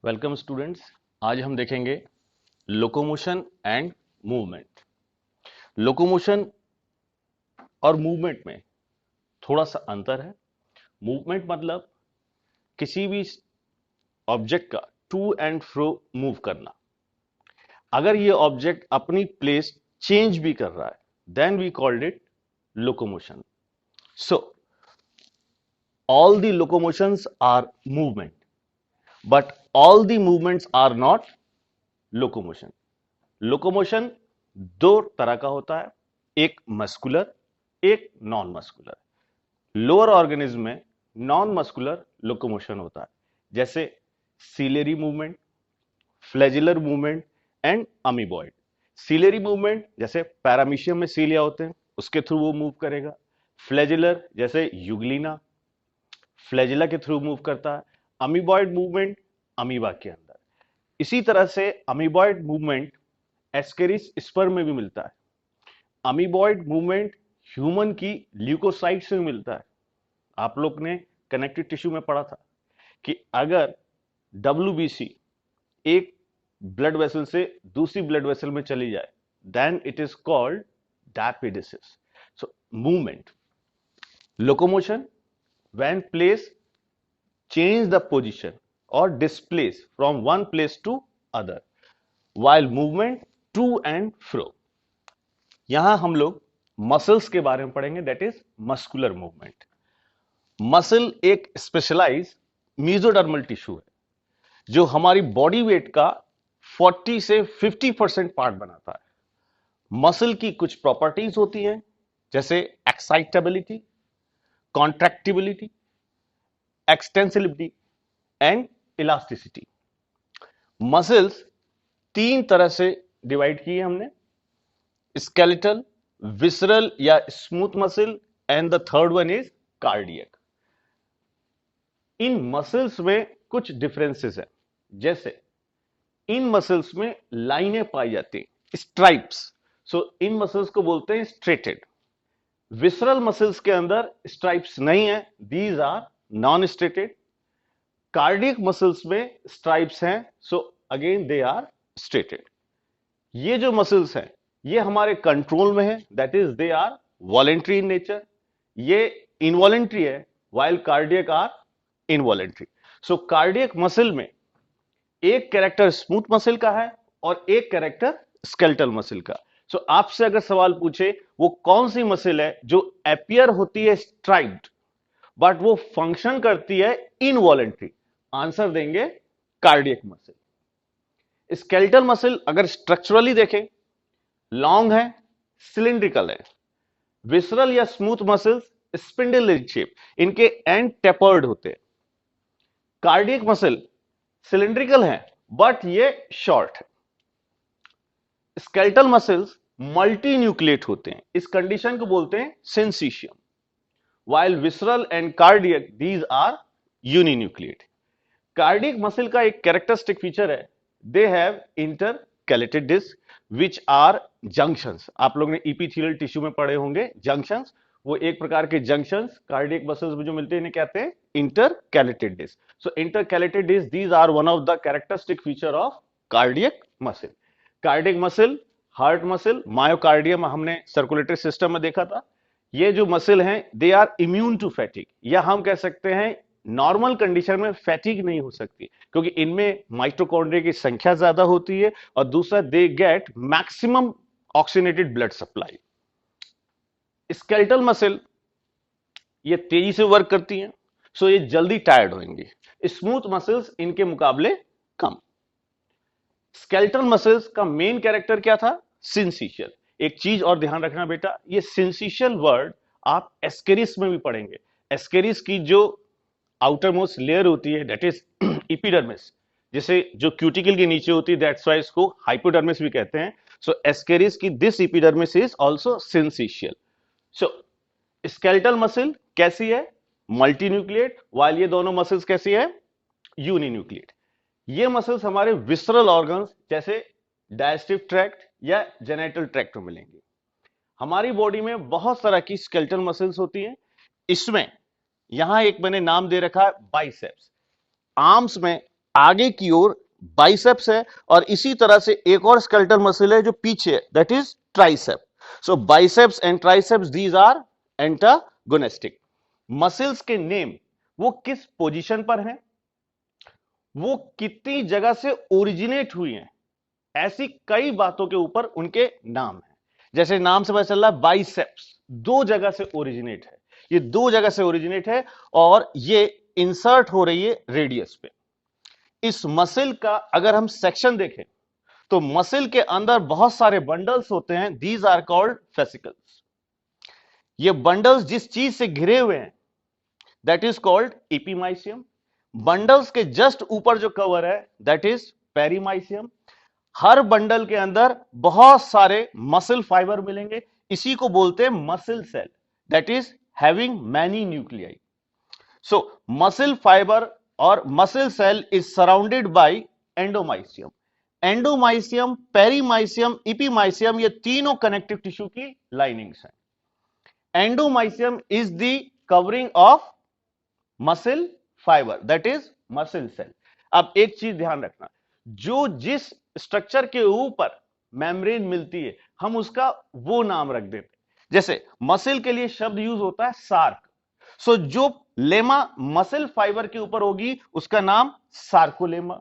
Welcome students. आज हम देखेंगे लोकोमोशन एंड मूवमेंट। लोकोमोशन और मूवमेंट में थोड़ा सा अंतर है। मूवमेंट मतलब किसी भी ऑब्जेक्ट का टू एंड फ्रो मूव करना। अगर ये ऑब्जेक्ट अपनी प्लेस चेंज भी कर रहा है then we called it locomotion. So all the locomotions are movement but all the movements are not locomotion. Locomotion दो तरह का होता है, एक मस्कुलर, एक नॉन मस्कुलर। लोअर ऑर्गेनिज्म में नॉन मस्कुलर लोकोमोशन होता है, जैसे ciliary movement, flagellar movement and amoeboid. Ciliary movement जैसे पैरामीशियम में सीलिया होते हैं, उसके थ्रू वो मूव करेगा। फ्लैजिलर जैसे यूग्लिना फ्लैजिला के थ्रू मूव करता है। अमीबॉइड मूवमेंट अमीबा के अंदर। इसी तरह से अमीबॉइड मूवमेंट एस्केरिस स्पर्म में भी मिलता है। अमीबॉइड मूवमेंट ह्यूमन की ल्यूकोसाइट से मिलता है। आप लोग ने कनेक्टिव टिश्यू में पढ़ा था कि अगर WBC एक ब्लड वेसल से दूसरी ब्लड वेसल में चली जाए then it is called diapedesis. So movement, locomotion when place change the position or displace from one place to other, while movement to and fro। यहां हम लोग मसल्स के बारे में पढ़ेंगे, that is muscular movement. Muscle एक specialise mesodermal tissue है जो हमारी बॉडी वेट का 40 से 50% पार्ट बनाता है। मसल की कुछ प्रॉपर्टीज होती हैं, जैसे excitability, contractibility, extensibility and elasticity. Muscles तीन तरह से डिवाइड किए हमने, स्केलेटल, विसरल या smooth muscle and the third one is cardiac. In muscles में कुछ डिफरेंसेस हैं, जैसे इन मसल्स में लाइनें पाई जाती हैं, स्ट्राइप्स। सो इन मसल्स को बोलते हैं स्ट्रेटेड। विसरल मसल्स के अंदर स्ट्राइप्स नहीं है, these are non striated. Cardiac muscles में स्ट्राइप्स हैं, so again they are striated. ये जो मसल्स हैं ये हमारे कंट्रोल में है, that is they are voluntary in nature. ये इनवॉलेंट्री है, while cardiac are involuntary. So cardiac muscle में एक कैरेक्टर स्मूथ मसल का है और एक कैरेक्टर स्केलेटल मसल का। सो आपसे अगर सवाल पूछे वो कौन सी मसल है जो अपीयर होती है स्ट्राइप्ड बट वो फंक्शन करती है इनवॉलेंट्री, आंसर देंगे कार्डियक मसल। स्केलेटल मसल अगर स्ट्रक्चरली देखें लॉन्ग है, सिलिंड्रिकल है। विसरल या स्मूथ मसल्स स्पिंडल शेप, इनके एंड टेपर्ड होते हैं। कार्डियक मसल सिलिंड्रिकल है बट ये शॉर्ट है। स्केलेटल मसल्स मल्टी न्यूक्लिएट होते हैं, इस कंडीशन को बोलते हैं syncytium, while visceral and cardiac these are uninucleate। Cardiac muscle का एक कैरेक्टरिस्टिक फीचर है, they have intercalated disc which are junctions. आप लोग ने इपिथेलियल टिश्यू में पढ़े होंगे जंक्शंस, वो एक प्रकार के जंक्शंस कार्डियक मसल्स में जो मिलते हैं इन्हें कहते हैं intercalated disc. So intercalated disc these are one of the characteristic feature of cardiac muscle. Cardiac muscle, heart muscle, myocardium हमने सर्कुलेटरी सिस्टम में देखा था। ये जो मसल हैं they are immune to fatigue, या हम कह सकते हैं नॉर्मल कंडीशन में फैटिक नहीं हो सकती, क्योंकि इनमें माइटोकॉन्ड्रिया की संख्या ज्यादा होती है और दूसरा they get maximum oxygenated blood supply. Skeletal muscle ये तेजी से वर्क करती हैं, सो ये जल्दी टायर्ड होंगी। स्मूथ मसल्स इनके मुकाबले कम। स्केलेटल मसल्स का मेन कैरेक्टर क्या था? सिंसीशियल। एक चीज और ध्यान रखना बेटा, ये सिंसीशियल वर्ड आप एस्केरिस में भी पढ़ेंगे। एस्केरिस की जो आउटर मोस्ट लेयर होती है दैट इज इपिडर्मिस, जिसे जो क्यूटिकल के नीचे होती है, दैट्स व्हाई इसको हाइपोडर्मिस भी कहते हैं। सो एस्केरिस की this epidermis is also सिंसीशियल। So skeletal muscle कैसी है? मल्टी न्यूक्लिएट, वाइल ये दोनों मसल्स कैसी है? यूनिन्यूक्लिएट। ये मसल्स हमारे विसरल ऑर्गन्स जैसे डाइजेस्टिव ट्रैक्ट या जेनिटल ट्रैक्ट में मिलेंगे। हमारी बॉडी में बहुत तरह की स्केलेटल मसल्स होती हैं। इसमें यहां एक मैंने नाम दे रखा है बाइसेप्स। आर्म्स में आगे की ओर बाइसेप्स है, और इसी तरह से एक और स्केलेटल मसल है जो पीछे है, that is tricep. So biceps and triceps, these are antagonistic. Muscles के नेम, वो किस पोजीशन पर हैं, वो कितनी जगह से ओरिजिनेट हुई हैं, ऐसी कई बातों के ऊपर उनके नाम हैं. जैसे नाम से पता चल रहा है बाइसेप्स दो जगह से ओरिजिनेट है, ये दो जगह से ओरिजिनेट है और ये इंसर्ट हो रही है रेडियस पे. इस मसल का अगर हम सेक्शन देखें तो मसल के अंदर बहुत सारे बंडल्स होते हैं, दीज आर कॉल्ड फेसिकल्स. ये बंडल्स जिस चीज से घिरे हुए हैं, that is called epimysium. Bundles के जस्ट ऊपर जो कवर है, that is perimysium. Her bundle के अंदर बहुत सारे मसल फाइबर मिलेंगे, इसी को बोलते हैं muscle cell, that is having many nuclei. So muscle fibre और muscle cell is surrounded by endomysium. Endomysium, perimysium, epimysium, ये तीनों कनेक्टिव टिश्यू की लाइनिंग्स हैं. Endomysium is the covering of muscle fibre, that is muscle cell. अब एक चीज ध्यान रखना, जो जिस स्ट्रक्चर के ऊपर मेम्ब्रेन मिलती है, हम उसका वो नाम रख देते. जैसे मसल के लिए शब्द यूज होता है सार्क. सो जो लेमा मसल फाइबर के ऊपर होगी उसका नाम सार्कोलेमा.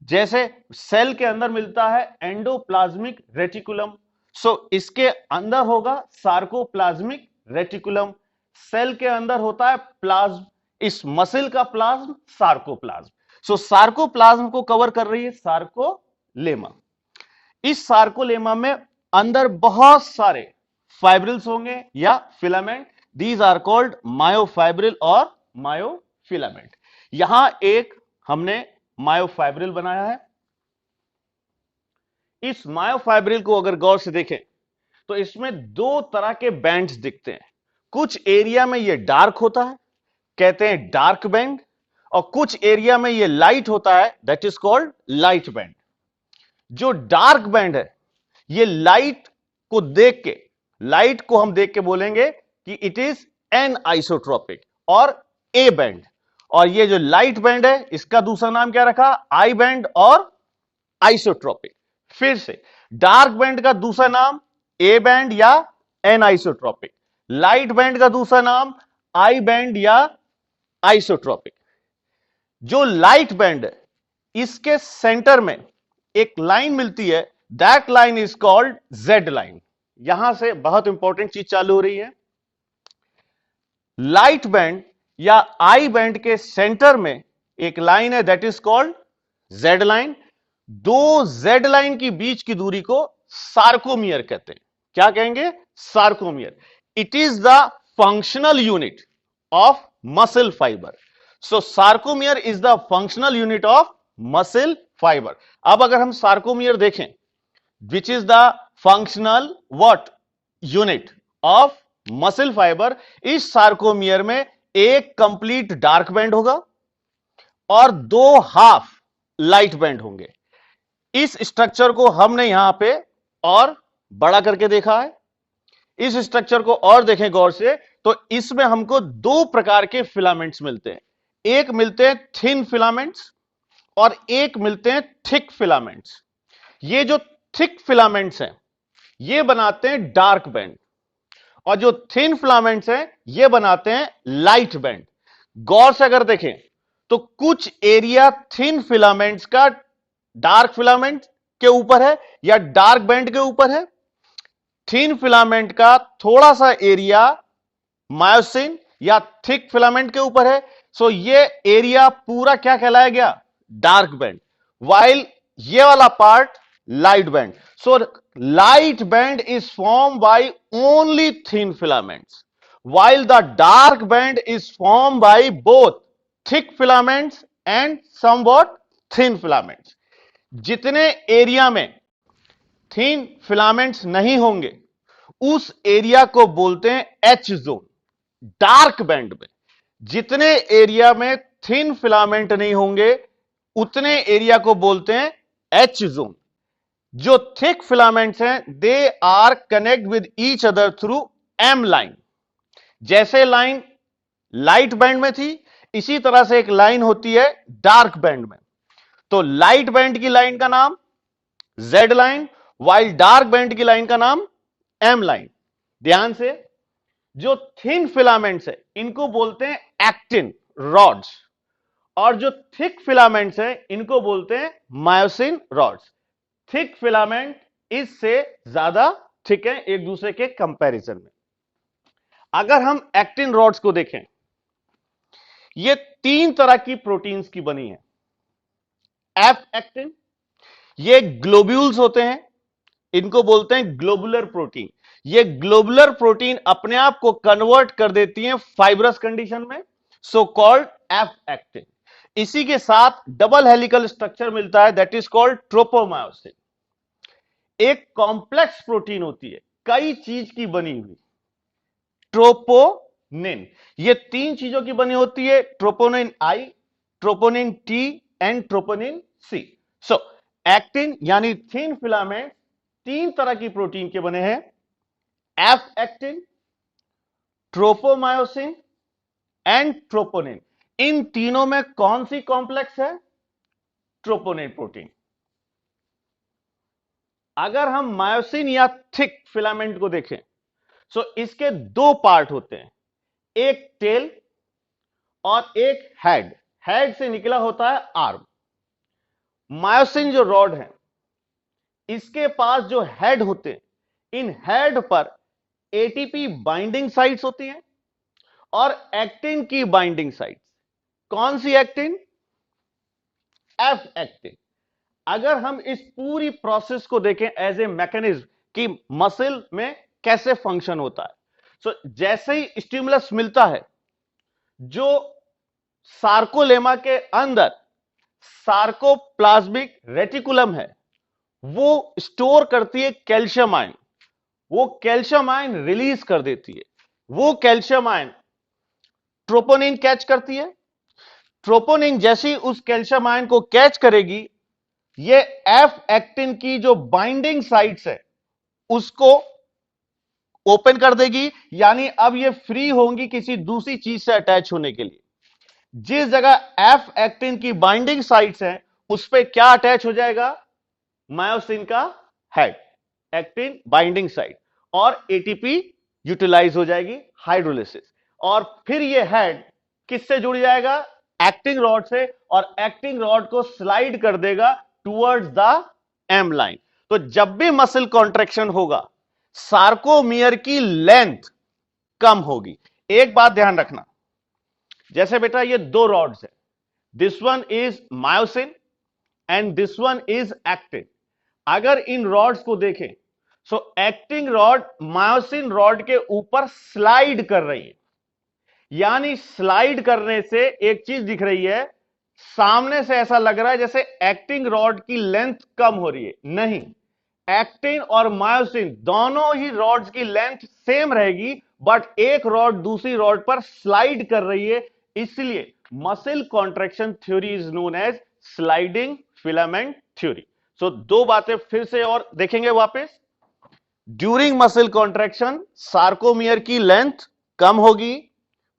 जैसे सेल के अंदर मिलता है एंडोप्लाज्मिक रेटिकुलम, सो इसके अंदर होगा सार्कोप्लाज्मिक रेटिकुलम. सेल के अंदर होता है प्लाज्म, इस मसल का प्लाज्म सार्कोप्लाज्म. सो सार्कोप्लाज्म को कवर कर रही है सार्कोलेमा. इस सार्कोलेमा में अंदर बहुत सारे फाइब्रिल्स होंगे या filament, these are called myofibril और मायोफिलामेंट. यहां एक हमने मायोफाइब्रिल बनाया है. इस मायोफाइब्रिल को अगर गौर से देखें तो इसमें दो तरह के बैंड्स दिखते हैं. कुछ एरिया में यह डार्क होता है, कहते हैं डार्क बैंड, और कुछ एरिया में यह लाइट होता है, that is called light band. जो डार्क बैंड है, ये लाइट को देख के, लाइट को हम देख के बोलेंगे कि इट इज एन आइसोट्रोपिक और ए बैंड. और ये जो लाइट बैंड है, इसका दूसरा नाम क्या रखा, आई बैंड और आइसोट्रोपिक. फिर से डार्क बैंड का दूसरा नाम ए बैंड या एन आइसोट्रोपिक, लाइट बैंड का दूसरा नाम आई बैंड या आइसोट्रोपिक. जो लाइट बैंड है, इसके सेंटर में एक लाइन मिलती है, that line is called Z line. यहां से बहुत इंपॉर्टेंट चीज चालू हो रही है. लाइट बैंड या आई बैंड के सेंटर में एक लाइन है, that is called Z line. दो जेड लाइन की बीच की दूरी को सार्कोमियर कहते हैं. क्या कहेंगे, sarcomere. It is the functional unit of muscle fibre. So sarcomere is the functional unit of muscle fibre. अब अगर हम सार्कोमियर देखें, which is the functional what unit of muscle fibre, इस सार्कोमियर में एक कंप्लीट डार्क बैंड होगा और दो हाफ लाइट बैंड होंगे. इस स्ट्रक्चर को हमने यहां पे और बड़ा करके देखा है. इस स्ट्रक्चर को और देखें गौर से तो इसमें हमको दो प्रकार के फिलामेंट्स मिलते हैं. एक मिलते हैं थिन फिलामेंट्स और एक मिलते हैं थिक फिलामेंट्स. ये जो थिक फिलामेंट्स हैं, ये बनाते हैं डार्क बैंड, और जो थिन फिलामेंट्स हैं, ये बनाते हैं लाइट बैंड. गौर से अगर देखें तो कुछ एरिया थिन फिलामेंट्स का डार्क फिलामेंट के ऊपर है या डार्क बैंड के ऊपर है. थिन फिलामेंट का थोड़ा सा एरिया मायोसिन या थिक फिलामेंट के ऊपर है. सो ये एरिया पूरा क्या कहलाया गया, डार्क बैंड, वाइल ये वाला part light band. So light band is form by only thin filaments, while the dark band is formed by both thick filaments and somewhat thin filaments. जितने एरिया में thin filaments नहीं होंगे, उस area को बोलते हैं एच जोन. डार्क बैंड में जितने एरिया में थिन फिलामेंट नहीं होंगे, उतने एरिया को बोलते हैं एच जोन. जो थिक फिलामेंट्स हैं, they are connect with each other through M line. जैसे लाइन लाइट बैंड में थी, इसी तरह से एक लाइन होती है डार्क बैंड में. तो लाइट बैंड की लाइन का नाम Z line, while dark band की लाइन का नाम एम लाइन। ध्यान से, जो थिन फिलामेंट्स है इनको बोलते हैं एक्टिन रॉड्स, और जो थिक फिलामेंट्स है इनको बोलते हैं मायोसिन रॉड्स। थिक फिलामेंट इससे ज्यादा थिक है एक दूसरे के कंपैरिजन में। अगर हम एक्टिन रॉड्स को देखें, ये तीन तरह की प्रोटीन्स की बनी है। एफ एक्टिन, ये ग्लोब्यूल्स होते हैं, इनको बोलते हैं ग्लोबुलर प्रोटीन। ये ग्लोबुलर प्रोटीन अपने आप को कन्वर्ट कर देती हैं फाइब्रस कंडीशन में, सो कॉल्ड एफ एक्टिन। इसी के साथ डबल हेलिकल स्ट्रक्चर मिलता है, दैट इज कॉल्ड ट्रोपोमायोसिन। एक कॉम्प्लेक्स प्रोटीन होती है कई चीज की बनी हुई, ट्रोपोनिन। ये तीन चीजों की बनी होती है, troponin I, troponin T and troponin C. So actin यानी थिन फिलामेंट तीन तरह की प्रोटीन के बने हैं, F actin, tropomyosin and troponin. इन तीनों में कौन सी कॉम्प्लेक्स है? Troponin protein. अगर हम मायोसिन या थिक फिलामेंट को देखें, सो इसके दो पार्ट होते हैं, एक टेल और एक हेड। हेड से निकला होता है आर्म। मायोसिन जो रॉड है, इसके पास जो हेड होते हैं, इन हेड पर एटीपी बाइंडिंग साइट्स होती हैं और एक्टिन की बाइंडिंग साइट्स। कौन सी एक्टिन? F actin. अगर हम इस पूरी प्रोसेस को देखें एज ए मैकेनिज्म कि मसल में कैसे फंक्शन होता है, सो जैसे ही स्टिमुलस मिलता है, जो सार्कोलेमा के अंदर सार्कोप्लाज्मिक रेटिकुलम है, वो स्टोर करती है कैल्शियम आयन। वो कैल्शियम आयन रिलीज कर देती है। वो कैल्शियम आयन ट्रोपोनिन कैच करती है। ट्रोपोनिन जैसी उस कैल्शियम आयन को कैच करेगी, ये एफ एक्टिन की जो बाइंडिंग साइट्स है उसको ओपन कर देगी, यानी अब ये फ्री होंगी किसी दूसरी चीज से अटैच होने के लिए। जिस जगह एफ एक्टिन की बाइंडिंग साइट्स हैं, उस पे क्या अटैच हो जाएगा? मायोसिन का हेड, एक्टिन बाइंडिंग साइट, और एटीपी यूटिलाइज हो जाएगी, हाइड्रोलिसिस। और फिर ये हेड किससे जुड़ जाएगा? एक्टिंग रॉड से, और एक्टिंग रॉड को स्लाइड कर देगा टुवर्ड्स द एम लाइन। तो जब भी मसल कॉन्ट्रैक्शन होगा, सार्कोमियर की लेंथ कम होगी। एक बात ध्यान रखना, जैसे बेटा ये दो रॉड्स है, this one is myosin and this one is actin. अगर इन रॉड्स को देखें, सो एक्टिंग रॉड मायोसिन रॉड के ऊपर स्लाइड कर रही है, यानी स्लाइड करने से एक चीज दिख रही है, सामने से ऐसा लग रहा है जैसे एक्टिंग रॉड की लेंथ कम हो रही है। नहीं, एक्टिन और मायोसिन दोनों ही रॉड्स की लेंथ सेम रहेगी, बट एक रॉड दूसरी रॉड पर स्लाइड कर रही है। इसलिए muscle contraction theory is known as sliding filament theory. So दो बातें फिर से और देखेंगे वापस। ड्यूरिंग मसल कॉन्ट्रैक्शन सार्कोमियर की लेंथ कम होगी,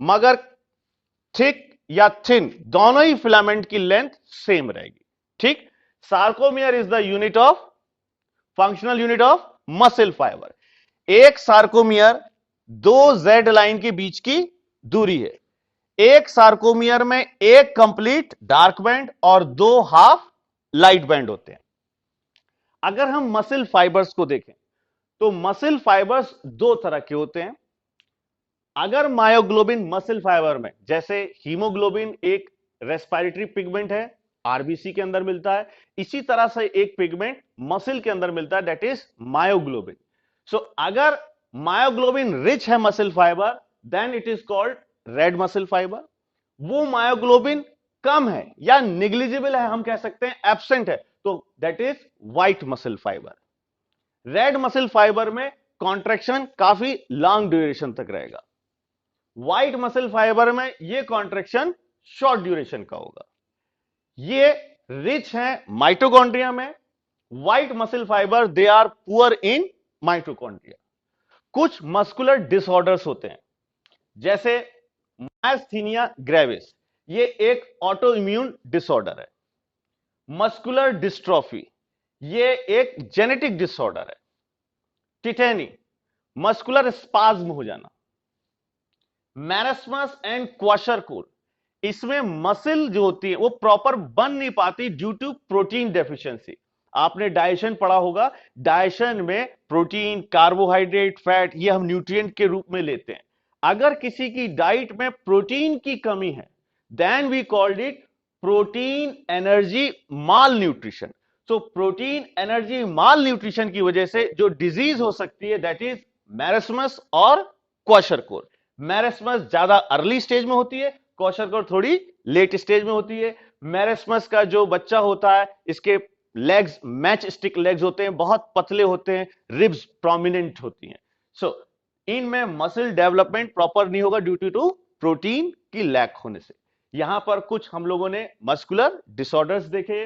मगर थिक या थिन दोनों ही फिलामेंट की लेंथ सेम रहेगी। ठीक, sarcomere is the unit of functional unit of muscle fibre. एक सार्कोमियर दो जेड लाइन के बीच की दूरी है। एक सार्कोमियर में एक कंप्लीट डार्क बैंड और दो हाफ लाइट बैंड होते हैं। अगर हम मसल फाइबर्स को देखें, तो मसल फाइबर्स दो तरह के होते हैं। अगर मायोग्लोबिन मसल फाइबर में, जैसे हीमोग्लोबिन एक रेस्पिरेटरी पिगमेंट है, आरबीसी के अंदर मिलता है, इसी तरह से एक पिगमेंट मसल के अंदर मिलता है, दैट इज मायोग्लोबिन। सो अगर मायोग्लोबिन रिच है muscle fibre, then it is called red muscle fibre. वो मायोग्लोबिन कम है या निग्लिजिबल है, हम कह सकते हैं एब्सेंट है, तो that is white muscle fibre. Red muscle fibre में कॉन्ट्रैक्शन काफी लॉन्ग ड्यूरेशन तक रहेगा। व्हाइट मसल फाइबर में यह कॉन्ट्रैक्शन शॉर्ट ड्यूरेशन का होगा। ये रिच है माइटोकॉन्ड्रिया में। White muscle fibre they are poor in mitochondria. कुछ मस्कुलर डिसऑर्डर्स होते हैं, जैसे मायस्थीनिया ग्रेविस, ये एक ऑटो इम्यून डिसऑर्डर है। मस्कुलर डिस्ट्रॉफी, ये एक जेनेटिक डिसऑर्डर है। टिटेनी, मस्कुलर स्पाज्म हो जाना। मैरस्मस एंड क्वाशरकोर, इसमें मसल जो होती है वो प्रॉपर बन नहीं पाती ड्यू टू प्रोटीन डेफिशिएंसी। आपने डाइजेशन पढ़ा होगा, डाइजेशन में प्रोटीन, कार्बोहाइड्रेट, फैट, ये हम न्यूट्रिएंट के रूप में लेते हैं। अगर किसी की डाइट में प्रोटीन की कमी है, then we called it protein energy malnutrition. तो प्रोटीन एनर्जी माल न्यूट्रिशन की वजह से जो डिजीज हो सकती है, दैट इज मैरस्मस और क्वाशरकोर। मैरस्मस ज्यादा अर्ली स्टेज में होती है, क्वाशरकोर थोड़ी लेट स्टेज में होती है। मैरस्मस का जो बच्चा होता है, इसके लेग्स मैच स्टिक लेग्स होते हैं, बहुत पतले होते हैं, रिब्स प्रोमिनेंट होती हैं। सो इनमें मसल डेवलपमेंट प्रॉपर नहीं होगा ड्यू टू प्रोटीन की लैक होने से। यहां पर कुछ हम लोगों ने मस्कुलर डिसऑर्डर्स देखे,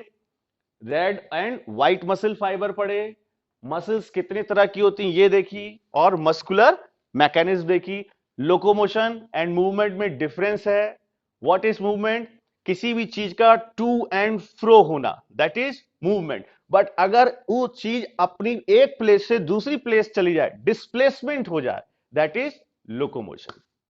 red and white muscle fibre पढ़े, मसल्स कितने तरह की होती हैं ये देखी, और मस्कुलर मैकेनिज्म देखी। लोकोमोशन एंड मूवमेंट में डिफरेंस है। What is movement? किसी भी चीज का टू एंड फ्रो होना, दैट इज मूवमेंट। बट अगर वो चीज अपनी एक प्लेस से दूसरी प्लेस चली जाए, डिस्प्लेसमेंट हो जाए, दैट इज लोकोमोशन।